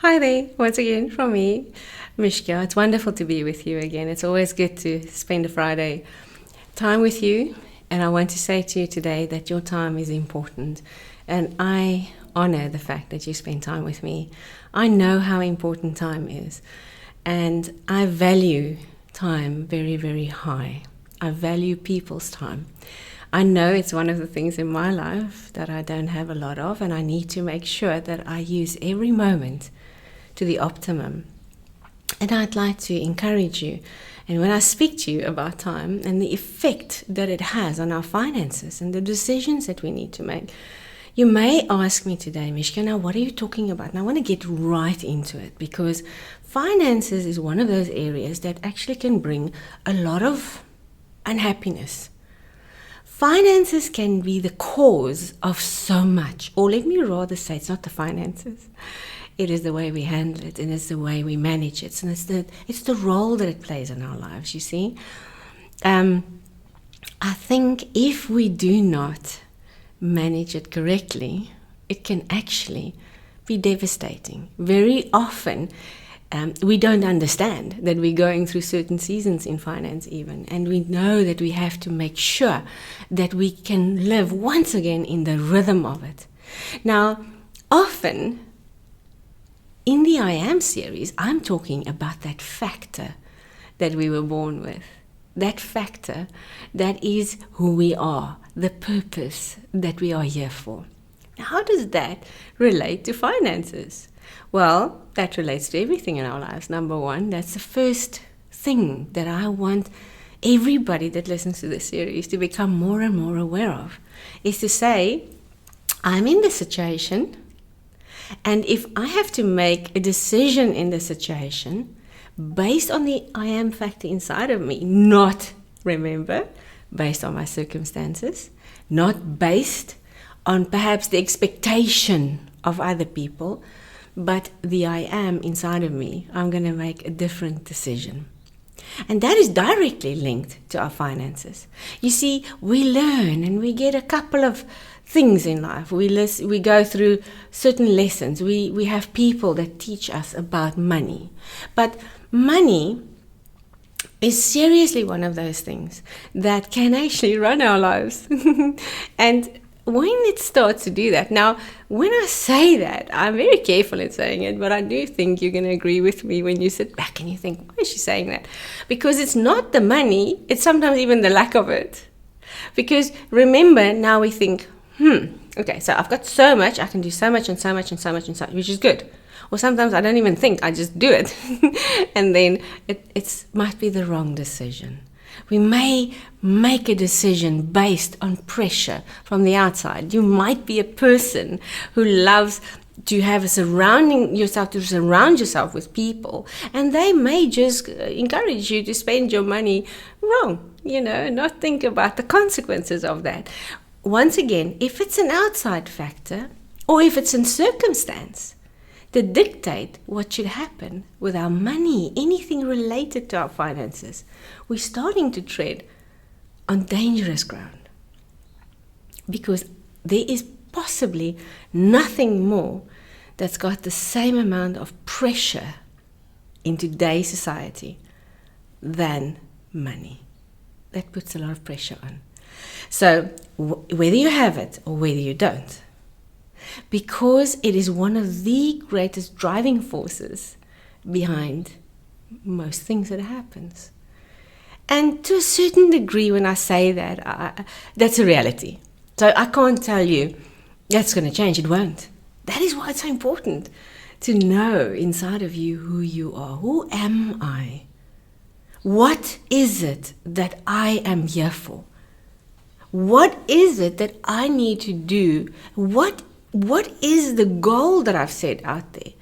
Hi there, once again from me, Mishka. It's wonderful to be with you again. It's always good to spend a Friday time with you. And I want to say to you today that your time is important. And I honor the fact that you spend time with me. I know how important time is. And I value time very, very high. I value people's time. I know it's one of the things in my life that I don't have a lot of, and I need to make sure that I use every moment to the optimum. And I'd like to encourage you. And when I speak to you about time and the effect that it has on our finances and the decisions that we need to make, you may ask me today, Mishka, now what are you talking about? And I want to get right into it because finances is one of those areas that actually can bring a lot of unhappiness. Finances can be the cause of so much, or let me rather say it's not the finances. It is the way we handle it, and it's the way we manage it, and it's the role that it plays in our lives, you see. I think if we do not manage it correctly, it can actually be devastating. Very often, we don't understand that we're going through certain seasons in finance even, and we know that we have to make sure that we can live once again in the rhythm of it. Now, often in the I Am series, I'm talking about that factor that we were born with, that factor that is who we are, the purpose that we are here for. Now, how does that relate to finances? Well, that relates to everything in our lives. Number one, that's the first thing that I want everybody that listens to this series to become more and more aware of, is to say, I'm in this situation, and if I have to make a decision in the situation based on the I am factor inside of me, not, remember, based on my circumstances, not based on perhaps the expectation of other people, but the I am inside of me, I'm going to make a different decision. And that is directly linked to our finances. You see, we learn and we get a couple of things in life. We go through certain lessons. We have people that teach us about money. But money is seriously one of those things that can actually run our lives. And when it starts to do that, now, when I say that, I'm very careful in saying it, but I do think you're going to agree with me when you sit back and you think, why is she saying that? Because it's not the money, it's sometimes even the lack of it. Because remember, now we think, okay, so I've got so much, I can do so much and so much and so much and so much, which is good. Or sometimes I don't even think, I just do it. And then it might be the wrong decision. We may make a decision based on pressure from the outside. You might be a person who loves to have surround yourself with people, and they may just encourage you to spend your money wrong, not think about the consequences of that. Once again, if it's an outside factor or if it's a circumstance that dictate what should happen with our money, anything related to our finances, we're starting to tread on dangerous ground. Because there is possibly nothing more that's got the same amount of pressure in today's society than money. That puts a lot of pressure on. So whether you have it or whether you don't, because it is one of the greatest driving forces behind most things that happens. And to a certain degree, when I say that, that's a reality. So I can't tell you that's going to change. It won't. That is why it's so important to know inside of you who you are. Who am I? What is it that I am here for? What is it that I need to do? What is the goal that I've set out there?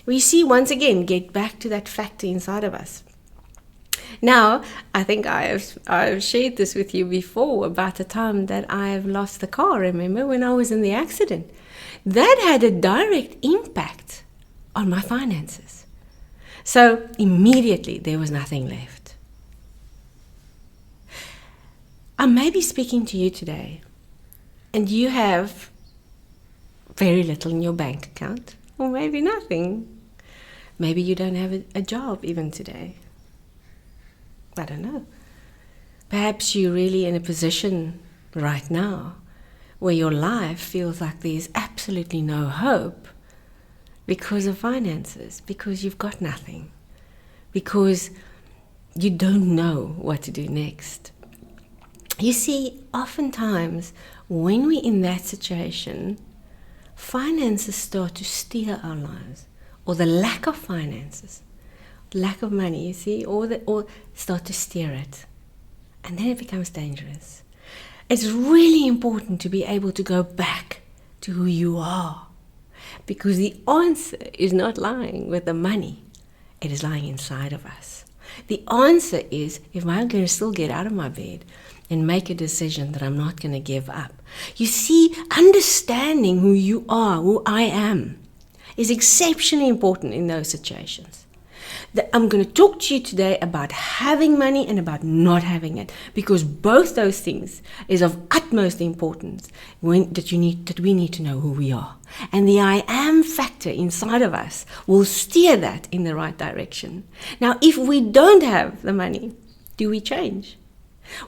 We see, once again, get back to that factor inside of us. Now, I think I've shared this with you before about the time that I've lost the car, remember, when I was in the accident. That had a direct impact on my finances. So immediately there was nothing left. I may be speaking to you today, and you have very little in your bank account, or maybe nothing. Maybe you don't have a job even today. I don't know. Perhaps you're really in a position right now where your life feels like there's absolutely no hope because of finances, because you've got nothing, because you don't know what to do next. You see, oftentimes when we're in that situation, finances start to steer our lives, or the lack of finances, lack of money, you see, or start to steer it. And then it becomes dangerous. It's really important to be able to go back to who you are, because the answer is not lying with the money. It is lying inside of us. The answer is, if I'm going to still get out of my bed and make a decision that I'm not going to give up. You see, understanding who you are, who I am, is exceptionally important in those situations. I'm going to talk to you today about having money and about not having it, because both those things is of utmost importance that we need to know who we are. And the I am factor inside of us will steer that in the right direction. Now, if we don't have the money, do we change?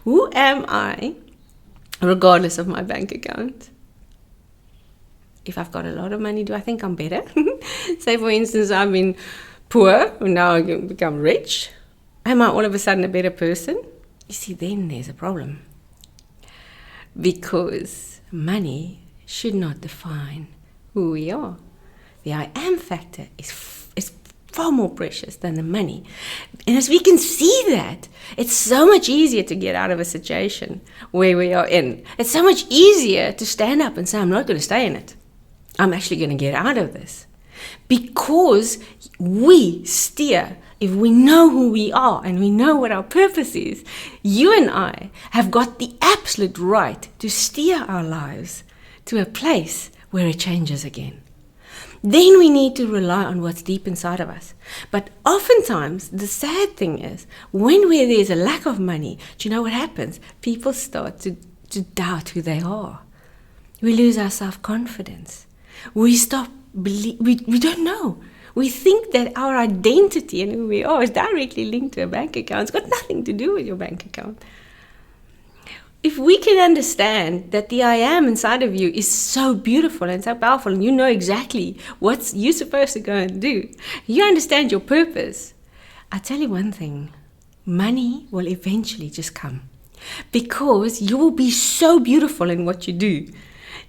Who am I, regardless of my bank account? If I've got a lot of money, do I think I'm better? Say, for instance, I've been poor, and now I can become rich. Am I all of a sudden a better person? You see, then there's a problem. Because money should not define who we are. The I am factor is far more precious than the money. And as we can see that, it's so much easier to get out of a situation where we are in. It's so much easier to stand up and say, I'm not going to stay in it. I'm actually going to get out of this. Because we steer, if we know who we are and we know what our purpose is, you and I have got the absolute right to steer our lives to a place where it changes again. Then we need to rely on what's deep inside of us. But oftentimes, the sad thing is, when there's a lack of money, do you know what happens? People start to doubt who they are. We lose our self-confidence. We stop we don't know. We think that our identity and who we are is directly linked to a bank account. It's got nothing to do with your bank account. If we can understand that the I am inside of you is so beautiful and so powerful, and you know exactly what you're supposed to go and do, you understand your purpose, I tell you one thing, money will eventually just come. Because you will be so beautiful in what you do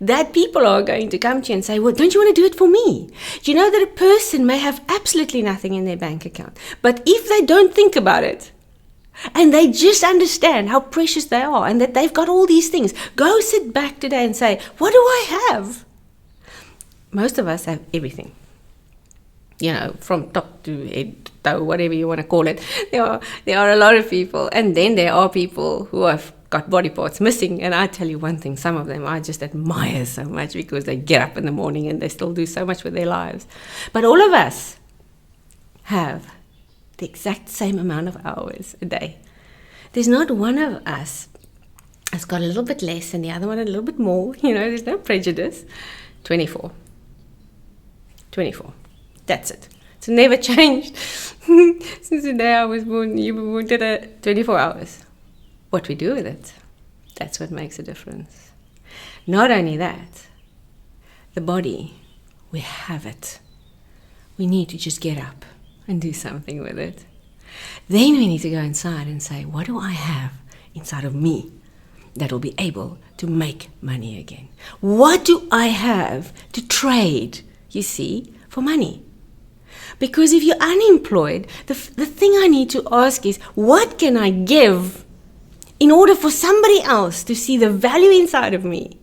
that people are going to come to you and say, well, don't you want to do it for me? You know that a person may have absolutely nothing in their bank account, but if they don't think about it, and they just understand how precious they are and that they've got all these things, go sit back today and say, what do I have? Most of us have everything. You know, from top to head, toe, whatever you want to call it. There are a lot of people, and then there are people who have got body parts missing. And I tell you one thing, some of them I just admire so much because they get up in the morning and they still do so much with their lives. But all of us have the exact same amount of hours a day. There's not one of us that's got a little bit less and the other one a little bit more. You know, there's no prejudice. 24. That's it. It's never changed. Since the day I was born, you were born today, 24 hours. What we do with it, that's what makes a difference. Not only that, the body, we have it. We need to just get up and do something with it. Then we need to go inside and say, what do I have inside of me that will be able to make money again? What do I have to trade, you see, for money? Because if you're unemployed, the thing I need to ask is, what can I give in order for somebody else to see the value inside of me,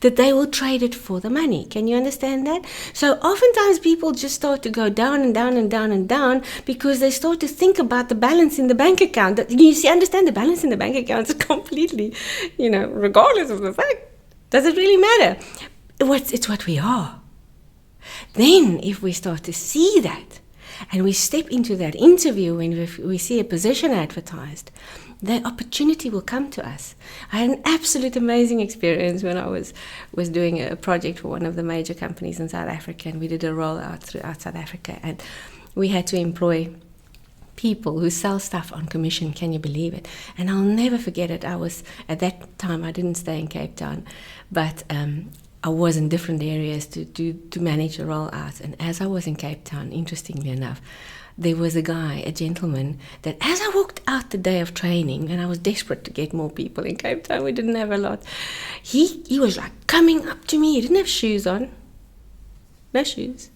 that they will trade it for the money? Can you understand that? So oftentimes people just start to go down and down and down and down because they start to think about the balance in the bank account. You see, understand the balance in the bank account is completely, regardless of the fact. Does it really matter? It's what we are. Then if we start to see that and we step into that interview when we see a position advertised, the opportunity will come to us. I had an absolute amazing experience when I was doing a project for one of the major companies in South Africa, and we did a rollout throughout South Africa. And we had to employ people who sell stuff on commission. Can you believe it? And I'll never forget it. I was, at that time, I didn't stay in Cape Town, but I was in different areas to manage the rollout. And as I was in Cape Town, interestingly enough, there was a guy, a gentleman, that as I walked out the day of training, and I was desperate to get more people in Cape Town, we didn't have a lot, he was like coming up to me. He didn't have shoes on, no shoes.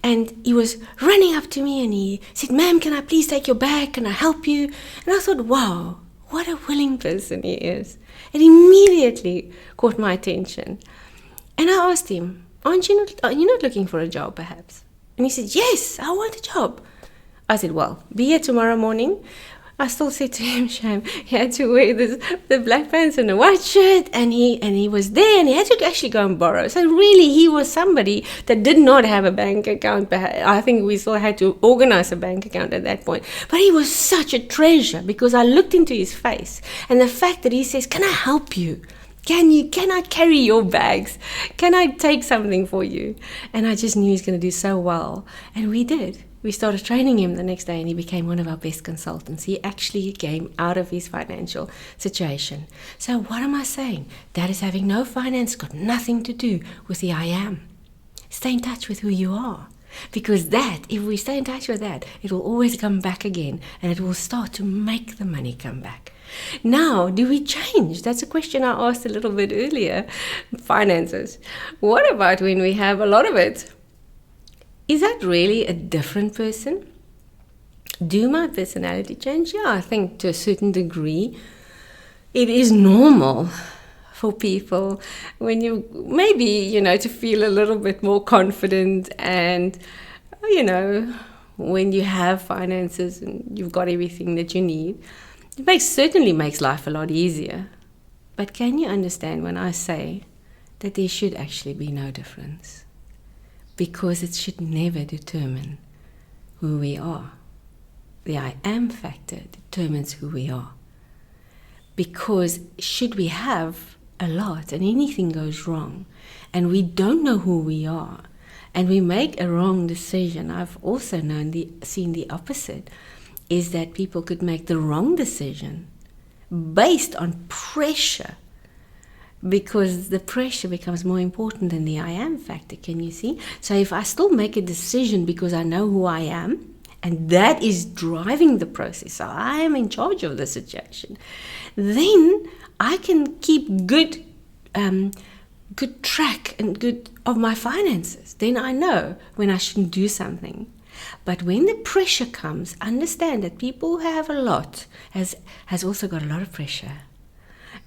And he was running up to me and he said, "Ma'am, can I please take your bag? Can I help you?" And I thought, wow, what a willing person he is. It immediately caught my attention. And I asked him, are you not looking for a job perhaps? And he said, "Yes, I want a job." I said, "Well, be here tomorrow morning." I still said to him, shame, he had to wear the black pants and a white shirt, and he was there, and he had to actually go and borrow. So really, he was somebody that did not have a bank account. I think we still had to organize a bank account at that point. But he was such a treasure, because I looked into his face, and the fact that he says, "Can I help you? Can I carry your bags? Can I take something for you?" And I just knew he's going to do so well. And we did. We started training him the next day, and he became one of our best consultants. He actually came out of his financial situation. So what am I saying? That is, having no finance got nothing to do with the I am. Stay in touch with who you are. Because that, if we stay in touch with that, it will always come back again, and it will start to make the money come back. Now, do we change? That's a question I asked a little bit earlier. Finances. What about when we have a lot of it? Is that really a different person? Do my personality change? Yeah, I think to a certain degree. It is normal for people when you maybe, to feel a little bit more confident, and, when you have finances and you've got everything that you need, it certainly makes life a lot easier. But can you understand when I say that there should actually be no difference? Because it should never determine who we are. The I am factor determines who we are. Because should we have a lot and anything goes wrong, and we don't know who we are, and we make a wrong decision, I've also seen the opposite, is that people could make the wrong decision based on pressure, because the pressure becomes more important than the I am factor. Can you see? So if I still make a decision because I know who I am, and that is driving the process, so I am in charge of the situation, then I can keep good track and good of my finances. Then I know when I shouldn't do something. But when the pressure comes, understand that people who have a lot has also got a lot of pressure.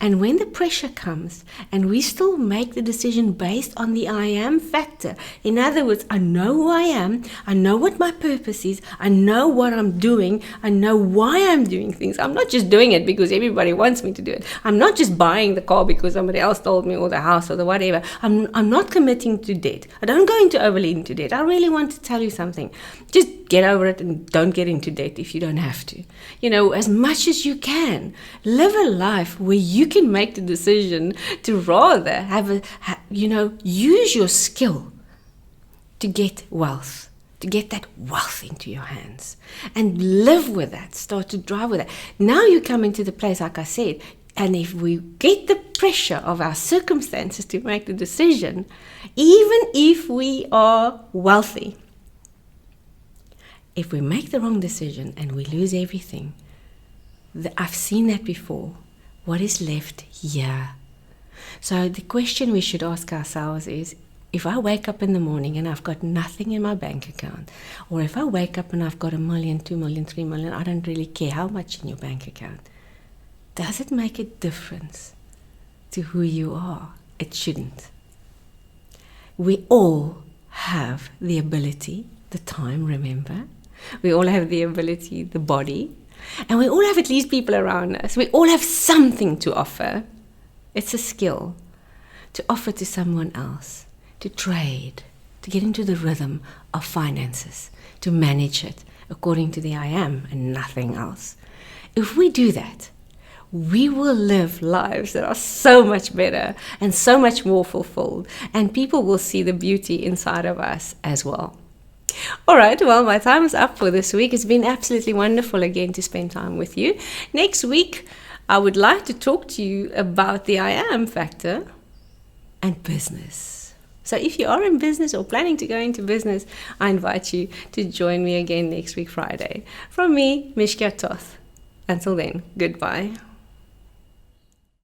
And when the pressure comes and we still make the decision based on the I am factor, in other words, I know who I am, I know what my purpose is, I know what I'm doing, I know why I'm doing things. I'm not just doing it because everybody wants me to do it. I'm not just buying the car because somebody else told me, or the house, or the whatever. I'm not committing to debt. I don't go into overly into debt. I really want to tell you something. Just get over it and don't get into debt if you don't have to. As much as you can, live a life where you can make the decision to rather use your skill to get wealth, to get that wealth into your hands, and live with that, start to drive with that. Now you come into the place, like I said, and if we get the pressure of our circumstances to make the decision, even if we are wealthy, if we make the wrong decision and we lose everything, I've seen that before. What is left here? So the question we should ask ourselves is, if I wake up in the morning and I've got nothing in my bank account, or if I wake up and I've got $1 million, $2 million, $3 million, I don't really care how much in your bank account, does it make a difference to who you are? It shouldn't. We all have the ability, the time, remember? We all have the ability, the body, and we all have at least people around us. We all have something to offer. It's a skill to offer to someone else, to trade, to get into the rhythm of finances, to manage it according to the I am and nothing else. If we do that, we will live lives that are so much better and so much more fulfilled, and people will see the beauty inside of us as well. All right, well, my time is up for this week. It's been absolutely wonderful again to spend time with you. Next week, I would like to talk to you about the I am factor and business. So if you are in business or planning to go into business, I invite you to join me again next week, Friday. From me, Mishka Toth. Until then, goodbye.